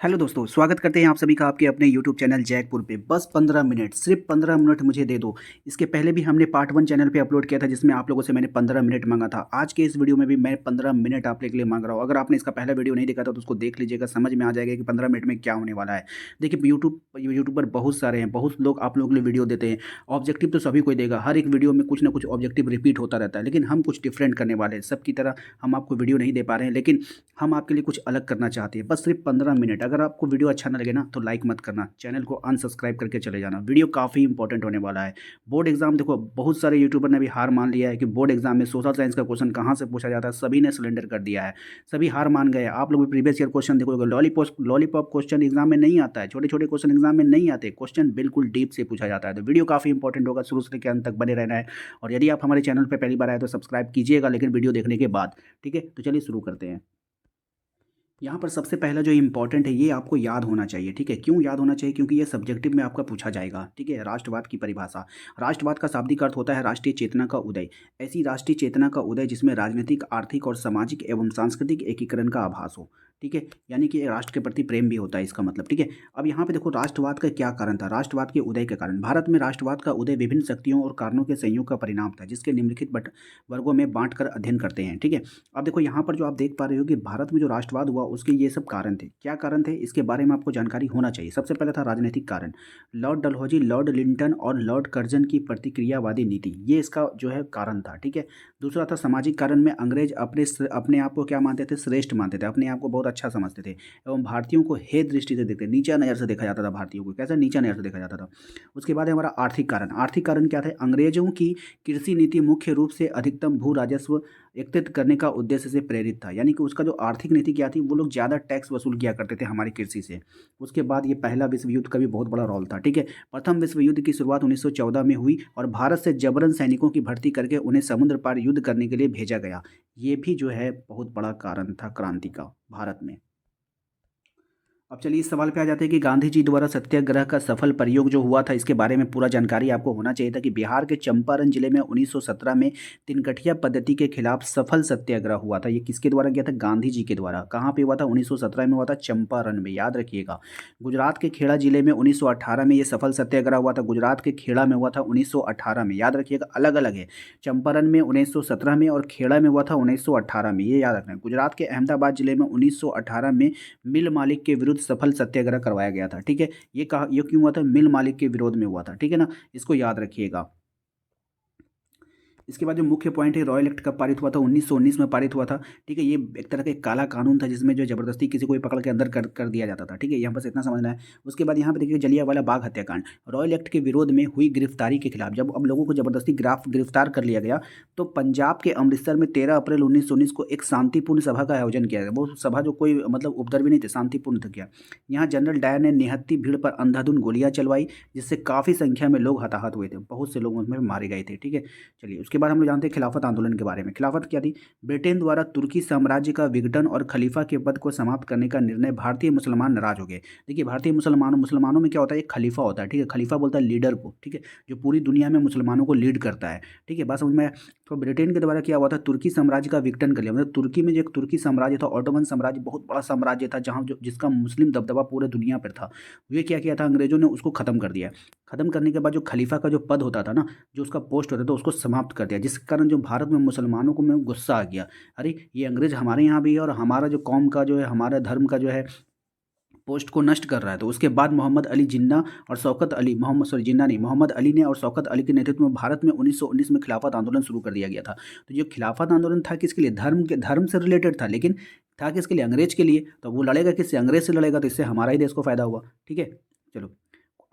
Hello दोस्तों, स्वागत करते हैं आप सभी का आपके अपने यूट्यूब चैनल जैकपुर पे। बस 15 मिनट, सिर्फ 15 मिनट मुझे दे दो। इसके पहले भी हमने पार्ट 1 चैनल पे अपलोड किया था जिसमें आप लोगों से मैंने 15 मिनट मांगा था। आज के इस वीडियो में भी मैं 15 मिनट आप लोगों के लिए मांग रहा हूँ। अगर आपने इसका पहला वीडियो नहीं देखा था तो उसको देख लीजिएगा, समझ में आ जाएगा कि 15 मिनट में क्या होने वाला है। देखिए, यूट्यूबर बहुत सारे हैं, बहुत लोग आप लोगों के लिए वीडियो देते हैं। ऑब्जेक्टिव तो सभी को देगा, हर एक वीडियो में कुछ ना कुछ ऑब्जेक्टिव रिपीट होता रहता है, लेकिन हम कुछ डिफरेंट करने वाले हैं। सबकी तरह हम आपको वीडियो नहीं दे पा रहे हैं, लेकिन हम आपके लिए कुछ अलग करना चाहते हैं। बस सिर्फ 15 मिनट। अगर आपको वीडियो अच्छा ना लगे ना तो लाइक मत करना, चैनल को अनसब्सक्राइब करके चले जाना। वीडियो काफ़ी इंपॉर्टेंट होने वाला है। बोर्ड एग्जाम देखो, बहुत सारे यूट्यूबर ने भी हार मान लिया है कि बोर्ड एग्जाम में सोशल साइंस का क्वेश्चन कहाँ से पूछा जाता है। सभी ने सिलेंडर कर दिया है, सभी हार मान गए। आप लोग भी प्रीवियस ईयर क्वेश्चन देखोगे, लॉलीपॉप क्वेश्चन एग्जाम में नहीं आता है, छोटे छोटे क्वेश्चन एग्जाम में नहीं आते। क्वेश्चन बिल्कुल डीप से पूछा जाता है। तो वीडियो काफ़ी इंपॉर्टेंट होगा, शुरू से लेकर अंत तक बने रहना है। और यदि आप हमारे चैनल पर पहली बार आए तो सब्सक्राइब कीजिएगा, लेकिन वीडियो देखने के बाद। ठीक है, तो चलिए शुरू करते हैं। यहाँ पर सबसे पहला जो इम्पोर्टेंट है ये आपको याद होना चाहिए। ठीक है, क्यों याद होना चाहिए? क्योंकि ये सब्जेक्टिव में आपका पूछा जाएगा। ठीक है, राष्ट्रवाद की परिभाषा। राष्ट्रवाद का शाब्दिक अर्थ होता है राष्ट्रीय चेतना का उदय। ऐसी राष्ट्रीय चेतना का उदय जिसमें राजनीतिक, आर्थिक और सामाजिक एवं सांस्कृतिक एकीकरण का आभास हो। ठीक है, यानी कि राष्ट्र के प्रति प्रेम भी होता है इसका मतलब। ठीक है, अब यहाँ पे देखो राष्ट्रवाद का क्या कारण था। राष्ट्रवाद के उदय के कारण, भारत में राष्ट्रवाद का उदय विभिन्न शक्तियों और कारणों के संयोग का परिणाम था, जिसके निम्नलिखित वर्गों में बांट कर अध्ययन करते हैं। ठीक है, अब देखो यहाँ पर जो आप देख पा रहे हो कि भारत में जो राष्ट्रवाद हुआ उसके ये सब कारण थे। क्या कारण थे इसके बारे में आपको जानकारी होना चाहिए। सबसे पहले था राजनीतिक कारण। लॉर्ड डलहौजी, लॉर्ड लिंटन और लॉर्ड कर्जन की प्रतिक्रियावादी नीति, ये इसका जो है कारण था। ठीक है, दूसरा था सामाजिक कारण में अंग्रेज अपने आप को क्या मानते थे? श्रेष्ठ मानते थे, अपने आप को बहुत अच्छा समझते थे एवं भारतीयों को हे दृष्टि से देखते, नीचा नज़र से देखा जाता था। भारतीयों को कैसे? नीचा नज़र से देखा जाता था। उसके बाद है हमारा आर्थिक कारण। आर्थिक कारण क्या थे? अंग्रेजों की कृषि नीति मुख्य रूप से अधिकतम भू राजस्व एकत्रित करने का उद्देश्य से प्रेरित था। यानी कि उसका जो आर्थिक नीति क्या थी, वो लोग ज़्यादा टैक्स वसूल किया करते थे हमारी कृषि से। उसके बाद ये पहला विश्व युद्ध का भी बहुत बड़ा रोल था। ठीक है, प्रथम विश्व युद्ध की शुरुआत 1914 में हुई और भारत से जबरन सैनिकों की भर्ती करके उन्हें समुद्र पार युद्ध करने के लिए भेजा गया। ये भी जो है बहुत बड़ा कारण था क्रांति का भारत में। अब चलिए इस सवाल पे आ जाते हैं कि गांधी जी द्वारा सत्याग्रह का सफल प्रयोग जो हुआ था इसके बारे में पूरा जानकारी आपको होना चाहिए था कि बिहार के चंपारण जिले में 1917 में तिनकठिया पद्धति के खिलाफ सफल सत्याग्रह हुआ था। ये किसके द्वारा किया था? गांधी जी के द्वारा। कहाँ पे हुआ था? 1917 में हुआ था, चंपारण में, याद रखिएगा। गुजरात के खेड़ा जिले में 1918 में ये सफल सत्याग्रह हुआ था। गुजरात के खेड़ा में हुआ था 1918 में, याद रखिएगा, अलग अलग है। चंपारण में 1917 में और खेड़ा में हुआ था 1918 में, ये याद रखना है। गुजरात के अहमदाबाद जिले में 1918 में मिल मालिक के विरुद्ध सफल सत्याग्रह करवाया गया था। ठीक है, ये क्यों हुआ था? मिल मालिक के विरोध में हुआ था। ठीक है ना, इसको याद रखिएगा। इसके बाद जो मुख्य पॉइंट है, रॉयल एक्ट कब पारित हुआ था? 1919 में पारित हुआ था। ठीक है, ये एक तरह का एक काला कानून था जिसमें जो जबरदस्ती किसी को भी पकड़ के अंदर कर दिया जाता था। ठीक है, यहाँ बस इतना समझना है। उसके बाद यहाँ पे देखिए जलियांवाला बाग हत्याकांड। रॉयल एक्ट के विरोध में हुई गिरफ्तारी के खिलाफ जब अब लोगों को जबरदस्ती गिरफ्तार कर लिया गया, तो पंजाब के अमृतसर में 13 अप्रैल 1919 को एक शांतिपूर्ण सभा का आयोजन किया गया। वो सभा जो कोई मतलब उपद्रवी नहीं थे, शांतिपूर्ण था। क्या यहाँ जनरल डायर ने निहत्ती भीड़ पर अंधाधुंध गोलियां चलवाई, जिससे काफ़ी संख्या में लोग हताहत हुए थे, बहुत से लोग उसमें मारे गए थे। ठीक है, चलिए उसके बाद हम लोग जानते हैं खिलाफत आंदोलन के बारे में। खिलाफत क्या थी? ब्रिटेन द्वारा तुर्की साम्राज्य का विघटन और खलीफा के पद को समाप्त करने का निर्णय, भारतीय मुसलमान नाराज हो गए। देखिए, भारतीय मुसलमानों में क्या होता है? एक खलीफा होता है। ठीक है, खलीफा बोलता है लीडर को। ठीक है, जो पूरी दुनिया में मुसलमानों को लीड करता है। ठीक है, बात समझ में आया? तो ब्रिटेन के द्वारा क्या हुआ था? तुर्की साम्राज्य का विघटन कर लिया। मतलब तुर्की में जो एक तुर्की साम्राज्य था, ऑटोमन साम्राज्य, बहुत बड़ा साम्राज्य था जहाँ जो जिसका मुस्लिम दबदबा पूरे दुनिया पर था। वे क्या किया था? अंग्रेजों ने उसको खत्म कर दिया। खत्म करने के बाद जो खलीफा का जो पद होता था ना, जो उसका पोस्ट होता था, उसको समाप्त कर दिया, जिस कारण जो भारत में मुसलमानों को में गुस्सा आ गया। अरे ये अंग्रेज हमारे यहाँ भी है और हमारा जो कौम का जो है, हमारा धर्म का जो है पोस्ट को नष्ट कर रहा है। तो उसके बाद मोहम्मद अली जिन्ना और शौकत अली, मोहम्मद सॉरी जिन्ना नहीं, मोहम्मद अली ने और शौकत अली के नेतृत्व में भारत में 1919 में खिलाफत आंदोलन शुरू कर दिया गया था। तो जो खिलाफत आंदोलन था किसके लिए? धर्म से रिलेटेड था, लेकिन था किसके लिए? अंग्रेज के लिए। तो वो लड़ेगा किससे? अंग्रेज से लड़ेगा, तो इससे हमारा ही देश को फायदा हुआ। ठीक है, चलो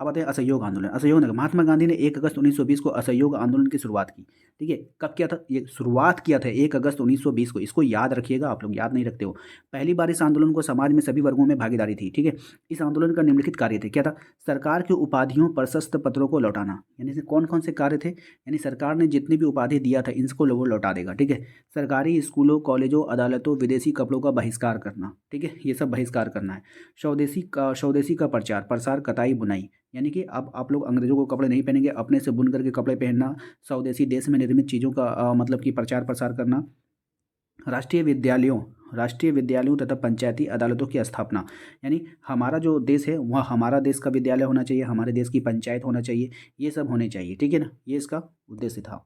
अब आते हैं असहयोग आंदोलन। असहयोग ने महात्मा गांधी ने 1 अगस्त 1920 को असहयोग आंदोलन की शुरुआत की। ठीक है, कब किया था? ये शुरुआत किया था 1 अगस्त 1920 को। इसको याद रखिएगा, आप लोग याद नहीं रखते हो। पहली बार इस आंदोलन को समाज में सभी वर्गों में भागीदारी थी। ठीक है, इस आंदोलन का निम्नलिखित कार्य थे। क्या था? सरकार की उपाधियों, प्रशस्ति पत्रों को लौटाना। यानी से कौन कौन से कार्य थे? यानी सरकार ने जितनी भी उपाधि दिया था इनको वो लौटा देगा। ठीक है, सरकारी स्कूलों, कॉलेजों, अदालतों, विदेशी कपड़ों का बहिष्कार करना। ठीक है, ये सब बहिष्कार करना है। स्वदेशी का प्रचार प्रसार, कताई बुनाई, यानी कि अब आप लोग अंग्रेजों को कपड़े नहीं पहनेंगे, अपने से बुन करके कपड़े पहनना। स्वदेशी, देश में निर्मित चीज़ों का मतलब कि प्रचार प्रसार करना। राष्ट्रीय विद्यालयों तथा पंचायती अदालतों की स्थापना। यानी हमारा जो देश है वह हमारा देश का विद्यालय होना चाहिए, हमारे देश की पंचायत होना चाहिए, ये सब होने चाहिए, ठीक है ना, ये इसका उद्देश्य था।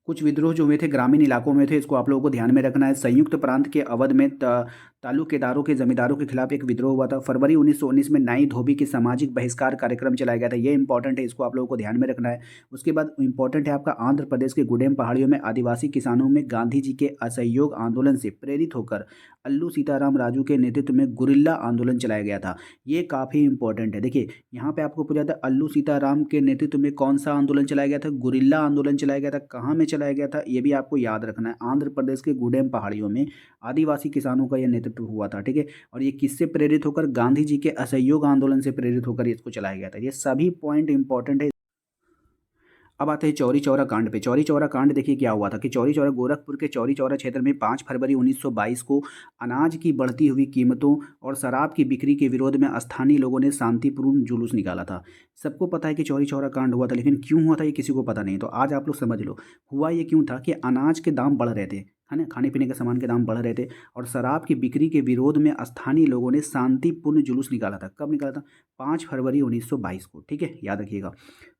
कुछ विद्रोह जो हुए थे ग्रामीण इलाकों में थे, इसको आप लोगों को ध्यान में रखना है। संयुक्त प्रांत के अवध में तालुकेदारों के जमींदारों के खिलाफ एक विद्रोह हुआ था। फरवरी 1919 में नाई धोबी की सामाजिक बहिष्कार कार्यक्रम चलाया गया था, ये इंपॉर्टेंट है, इसको आप लोगों को ध्यान में रखना है। उसके बाद इंपॉर्टेंट है आपका आंध्र प्रदेश के गुडेम पहाड़ियों में आदिवासी किसानों में गांधी जी के असहयोग आंदोलन से प्रेरित होकर अल्लू सीताराम राजू के नेतृत्व में गुरिल्ला आंदोलन चलाया गया था। ये काफ़ी इंपॉर्टेंट है। देखिए यहाँ पे आपको पूछा था अल्लू सीताराम के नेतृत्व में कौन सा आंदोलन चलाया गया था, गुरिल्ला आंदोलन चलाया गया था। कहाँ में चलाया गया था ये भी आपको याद रखना है, आंध्र प्रदेश के गुडेम पहाड़ियों में आदिवासी किसानों का यह नेतृत्व हुआ था, ठीक है। और ये किससे प्रेरित होकर, गांधी जी के असहयोग आंदोलन से प्रेरित होकर इसको चलाया गया था। ये सभी पॉइंट इंपॉर्टेंट है। अब आते हैं चौरी चौरा कांड पे। चौरी चौरा कांड देखिए क्या हुआ था कि चौरी चौरा गोरखपुर के चौरी चौरा क्षेत्र में 5 फरवरी 1922 को अनाज की बढ़ती हुई कीमतों और शराब की बिक्री के विरोध में स्थानीय लोगों ने शांतिपूर्ण जुलूस निकाला था। सबको पता है कि चौरी चौरा कांड हुआ था, लेकिन क्यों हुआ था ये किसी को पता नहीं। तो आज आप लोग समझ लो हुआ ये क्यों था कि अनाज के दाम बढ़ रहे थे, है ना, खाने पीने के सामान के दाम बढ़ रहे थे और शराब की बिक्री के विरोध में स्थानीय लोगों ने शांतिपूर्ण जुलूस निकाला था। कब निकाला था? 5 फरवरी 1922 को, ठीक है, याद रखिएगा।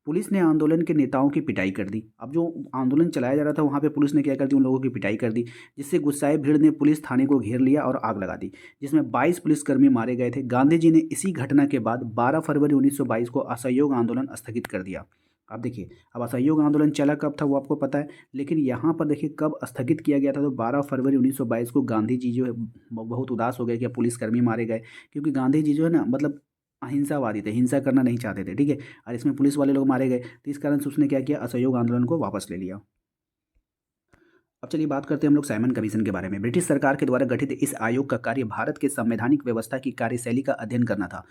पुलिस ने आंदोलन के नेताओं की पिटाई कर दी। अब जो आंदोलन चलाया जा रहा था वहाँ पे पुलिस ने क्या कर दी, उन लोगों की पिटाई कर दी, जिससे गुस्साए भीड़ ने पुलिस थाने को घेर लिया और आग लगा दी, जिसमें 22 पुलिसकर्मी मारे गए थे। गांधी जी ने इसी घटना के बाद 12 फरवरी 1922 को असहयोग आंदोलन स्थगित कर दिया। अब देखिए, अब असहयोग आंदोलन चला कब था वो आपको पता है, लेकिन यहाँ पर देखिए कब स्थगित किया गया था, तो 12 फरवरी 1922 को। गांधी जी जो है बहुत उदास हो गए कि पुलिसकर्मी मारे गए, क्योंकि गांधी जी जो है ना मतलब अहिंसावादी थे, हिंसा करना नहीं चाहते थे, ठीक है। और इसमें पुलिस वाले लोग मारे गए, तो इस कारण से उसने क्या किया, असहयोग आंदोलन को वापस ले लिया। अब चलिए बात करते हैं हम लोग साइमन कमीशन के बारे में। ब्रिटिश सरकार के द्वारा गठित इस आयोग का कार्य भारत के संवैधानिक व्यवस्था की कार्यशैली का अध्ययन करना था।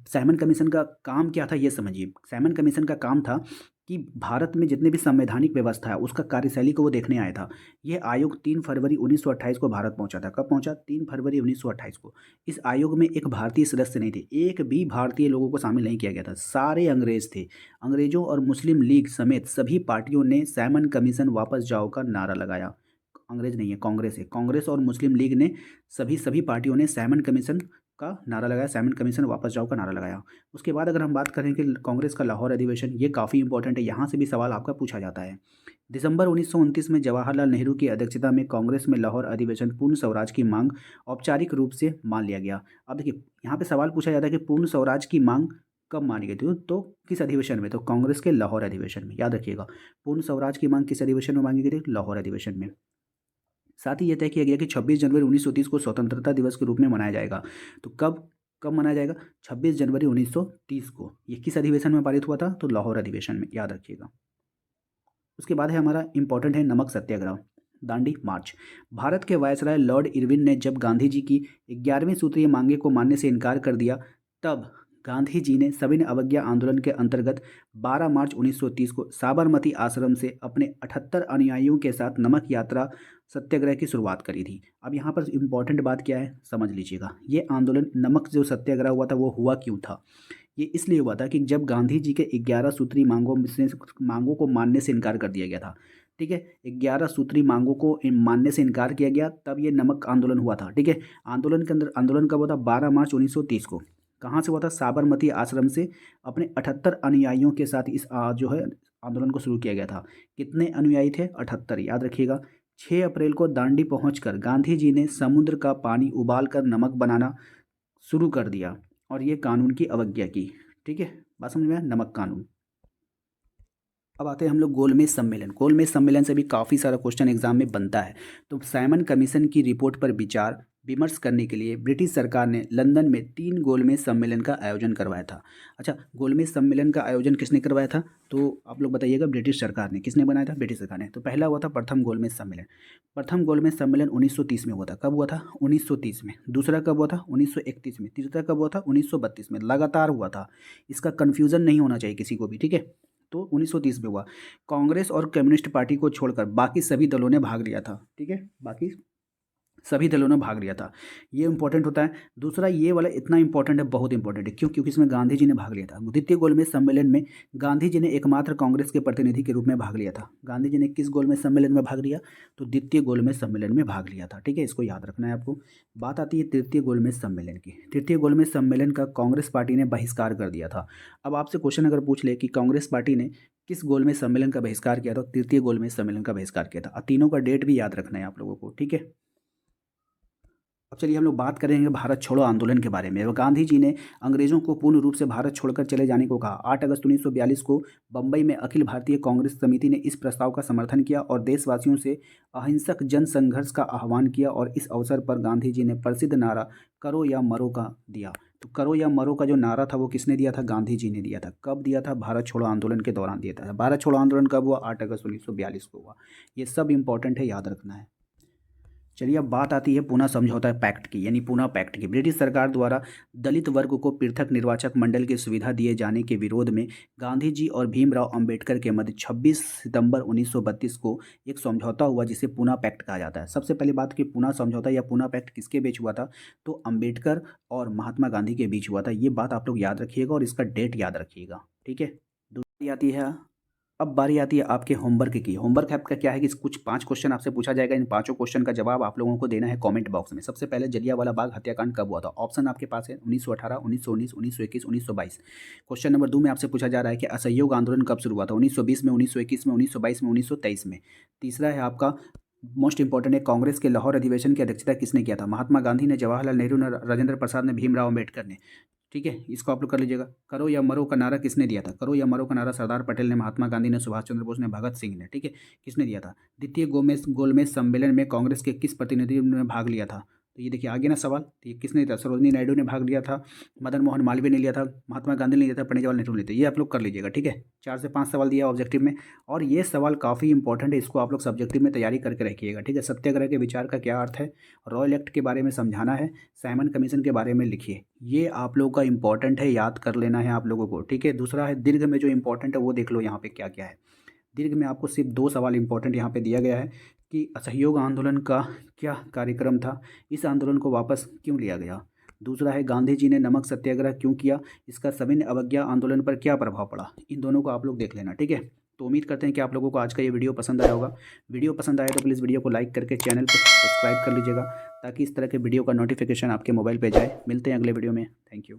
साइमन कमीशन का काम क्या था ये समझिए। साइमन कमीशन का काम था कि भारत में जितने भी संवैधानिक व्यवस्था है उसका कार्यशैली को वो देखने आया था। यह आयोग 3 फरवरी 1928 को भारत पहुंचा था। कब पहुंचा? 3 फरवरी 1928 को। इस आयोग में एक भारतीय सदस्य नहीं थे, एक भी भारतीय लोगों को शामिल नहीं किया गया था, सारे अंग्रेज थे। अंग्रेजों और मुस्लिम लीग समेत सभी पार्टियों ने साइमन कमीशन वापस जाओ का नारा लगाया। अंग्रेज नहीं है, कांग्रेस है। कांग्रेस और मुस्लिम लीग ने सभी पार्टियों ने साइमन कमीशन का नारा लगाया, साइमन कमीशन वापस जाओ का नारा लगाया। उसके बाद अगर हम बात करें कि कांग्रेस का लाहौर अधिवेशन, ये काफ़ी इंपॉर्टेंट है, यहाँ से भी सवाल आपका पूछा जाता है। दिसंबर 1929 में जवाहरलाल नेहरू की अध्यक्षता में कांग्रेस में लाहौर अधिवेशन पूर्ण स्वराज की मांग औपचारिक रूप से मान लिया गया। अब देखिए यहाँ पे सवाल पूछा जाता है कि पूर्ण स्वराज की मांग कब मानी गई थी, तो किस अधिवेशन में? तो कांग्रेस के लाहौर अधिवेशन में। याद रखिएगा, पूर्ण स्वराज की मांग किस अधिवेशन में मांगी गई थी? लाहौर अधिवेशन में। साथ ही यह तय किया गया कि 26 जनवरी 1930 को स्वतंत्रता दिवस के रूप में मनाया जाएगा। तो कब कब मनाया जाएगा? 26 जनवरी 1930 को। ये किस अधिवेशन में पारित हुआ था? तो लाहौर अधिवेशन में, याद रखिएगा। उसके बाद है हमारा इंपॉर्टेंट है नमक सत्याग्रह, दांडी मार्च। भारत के वायसराय लॉर्ड इरविन ने जब गांधी जी की 11वीं सूत्रीय मांगे को मानने से इनकार कर दिया, तब गांधी जी ने सविनय अवज्ञा आंदोलन के अंतर्गत 12 मार्च 1930 को साबरमती आश्रम से अपने 78 अनुयायियों के साथ नमक यात्रा सत्याग्रह की शुरुआत करी थी। अब यहाँ पर इम्पॉर्टेंट बात क्या है समझ लीजिएगा। ये आंदोलन नमक जो सत्याग्रह हुआ था वो हुआ क्यों था? ये इसलिए हुआ था कि जब गांधी जी के 11 सूत्री मांगों को मानने से इनकार कर दिया गया था, ठीक है, 11 सूत्री मांगों को मानने से इनकार किया गया, तब ये नमक आंदोलन हुआ था, ठीक है। आंदोलन कब हुआ था? 12 मार्च 1930 को। कहाँ से हुआ था? साबरमती आश्रम से अपने 78 अनुयायियों के साथ इस जो है आंदोलन को शुरू किया गया था। कितने अनुयायी थे? 78, याद रखिएगा। 6 अप्रैल को दांडी पहुंचकर गांधी जी ने समुद्र का पानी उबालकर नमक बनाना शुरू कर दिया और ये कानून की अवज्ञा की, ठीक है, बात समझ में आया? नमक कानून। अब आते हैं हम लोग गोलमेज सम्मेलन। गोलमेज सम्मेलन से भी काफ़ी सारा क्वेश्चन एग्जाम में बनता है। तो साइमन कमीशन की रिपोर्ट पर विचार विमर्श करने के लिए ब्रिटिश सरकार ने लंदन में 3 गोलमेज सम्मेलन का आयोजन करवाया था। अच्छा, गोलमेज सम्मेलन का आयोजन किसने करवाया था? तो आप लोग बताइएगा। ब्रिटिश सरकार ने। किसने बनाया था? ब्रिटिश सरकार ने। तो पहला हुआ था प्रथम गोलमेज सम्मेलन। प्रथम गोलमेज सम्मेलन 1930 में हुआ था। कब हुआ था? 1930 में। दूसरा कब हुआ था? 1931 में। तीसरा कब हुआ था? 1932 में। लगातार हुआ था, इसका कन्फ्यूज़न नहीं होना चाहिए किसी को भी, ठीक है। तो 1930 में हुआ। कांग्रेस और कम्युनिस्ट पार्टी को छोड़कर बाकी सभी दलों ने भाग लिया था, ठीक है, बाकी सभी दलों ने भाग लिया था। ये इंपॉर्टेंट होता है। दूसरा ये वाला इतना इंपॉर्टेंट है, बहुत इंपॉर्टेंट है। क्यों? क्योंकि इसमें गांधी जी ने भाग लिया था। द्वितीय गोलमेज सम्मेलन में गांधी जी ने एकमात्र कांग्रेस के प्रतिनिधि के रूप में भाग लिया था। गांधी जी ने किस गोलमेज सम्मेलन में भाग लिया? तो द्वितीय गोलमेज सम्मेलन में भाग लिया था। ठीक है, इसको याद रखना है आपको। बात आती है तृतीय गोलमेज सम्मेलन की। तृतीय गोलमेज सम्मेलन का कांग्रेस पार्टी ने बहिष्कार कर दिया था। अब आपसे क्वेश्चन अगर पूछ ले कि कांग्रेस पार्टी ने किस गोलमेज सम्मेलन का बहिष्कार किया था? तृतीय गोलमेज सम्मेलन का बहिष्कार किया था। तीनों का डेट भी याद रखना है आप लोगों को। ठीक है, अब चलिए हम लोग बात करेंगे भारत छोड़ो आंदोलन के बारे में। गांधी जी ने अंग्रेजों को पूर्ण रूप से भारत छोड़कर चले जाने को कहा। 8 अगस्त 1942 को बम्बई में अखिल भारतीय कांग्रेस समिति ने इस प्रस्ताव का समर्थन किया और देशवासियों से अहिंसक जन संघर्ष का आह्वान किया। और इस अवसर पर गांधी जी ने प्रसिद्ध नारा करो या मरो का दिया। तो करो या मरो का जो नारा था वो किसने दिया था? गांधी जी ने दिया था। कब दिया था? भारत छोड़ो आंदोलन के दौरान दिया था। भारत छोड़ो आंदोलन कब हुआ? 8 अगस्त 1942 को हुआ। ये सब इंपॉर्टेंट है, याद रखना है। चलिए अब बात आती है पूना समझौता पैक्ट की, यानी पूना पैक्ट की। ब्रिटिश सरकार द्वारा दलित वर्ग को पृथक निर्वाचक मंडल की सुविधा दिए जाने के विरोध में गांधी जी और भीमराव अंबेडकर के मध्य 26 सितंबर 1932 को एक समझौता हुआ जिसे पूना पैक्ट कहा जाता है। सबसे पहले बात की पूना समझौता या पूना पैक्ट किसके बीच हुआ था? तो अंबेडकर और महात्मा गांधी के बीच हुआ था। ये बात आप लोग याद रखिएगा और इसका डेट याद रखिएगा। ठीक है, दूसरी आती है, अब बारी आती है आपके होमवर्क की। होमवर्क आपका क्या है कि कुछ 5 क्वेश्चन आपसे पूछा जाएगा। इन पाँचों क्वेश्चन का जवाब आप लोगों को देना है कमेंट बॉक्स में। सबसे पहले जलियांवाला बाग हत्याकांड कब हुआ था? ऑप्शन आपके पास है 1918, 1919, 1921, 1922। क्वेश्चन नंबर 2 में आपसे पूछा जा रहा है कि असहयोग आंदोलन कब शुरू हुआ था? 1920 में, 1921 में, 1922 में, 1923 में। तीसरा है आपका मोस्ट इंपॉर्टेंट है, कांग्रेस के लाहौर अधिवेशन की अध्यक्षता किसने किया था? महात्मा गांधी ने, जवाहरलाल नेहरू ने, राजेंद्र प्रसाद ने, भीमराव अम्बेडकर ने। ठीक है, इसको आप लोग कर लीजिएगा। करो या मरो का नारा किसने दिया था? करो या मरो का नारा सरदार पटेल ने, महात्मा गांधी ने, सुभाष चंद्र बोस ने, भगत सिंह ने। ठीक है, किसने दिया था? द्वितीय गोलमेज सम्मेलन में कांग्रेस के किस प्रतिनिधि ने भाग लिया था? तो ये देखिए आगे ना सवाल, तो ये किसने दिया? सरोजिनी नायडू ने भाग लिया था, मदन मोहन मालवीय ने लिया था, महात्मा गांधी ने लिया था, पंडित जवाहरलाल नेहरू ने लिया था। ये आप लोग कर लीजिएगा। ठीक है, 4 से 5 सवाल दिया ऑब्जेक्टिव में, और ये सवाल काफ़ी इंपॉर्टेंट है, इसको आप लोग सब्जेक्टिव में तैयारी करके रखिएगा। ठीक है, सत्याग्रह के विचार का क्या अर्थ है, रॉयल एक्ट के बारे में समझाना है, साइमन कमीशन के बारे में लिखिए। ये आप लोगों का इंपॉर्टेंट है, याद कर लेना है आप लोगों को। ठीक है, दूसरा है दीर्घ में जो इंपॉर्टेंट है वो देख लो यहाँ पे क्या क्या है। दीर्घ में आपको सिर्फ 2 सवाल इंपॉर्टेंट यहाँ पे दिया गया है कि असहयोग आंदोलन का क्या कार्यक्रम था, इस आंदोलन को वापस क्यों लिया गया। दूसरा है गांधी जी ने नमक सत्याग्रह क्यों किया, इसका सविनय अवज्ञा आंदोलन पर क्या प्रभाव पड़ा। इन दोनों को आप लोग देख लेना। ठीक है, तो उम्मीद करते हैं कि आप लोगों को आज का ये वीडियो पसंद आया होगा। वीडियो पसंद आए तो प्लीज़ वीडियो को लाइक करके चैनल को सब्सक्राइब कर लीजिएगा, ताकि इस तरह के वीडियो का नोटिफिकेशन आपके मोबाइल पे जाए। मिलते हैं अगले वीडियो में। Thank you.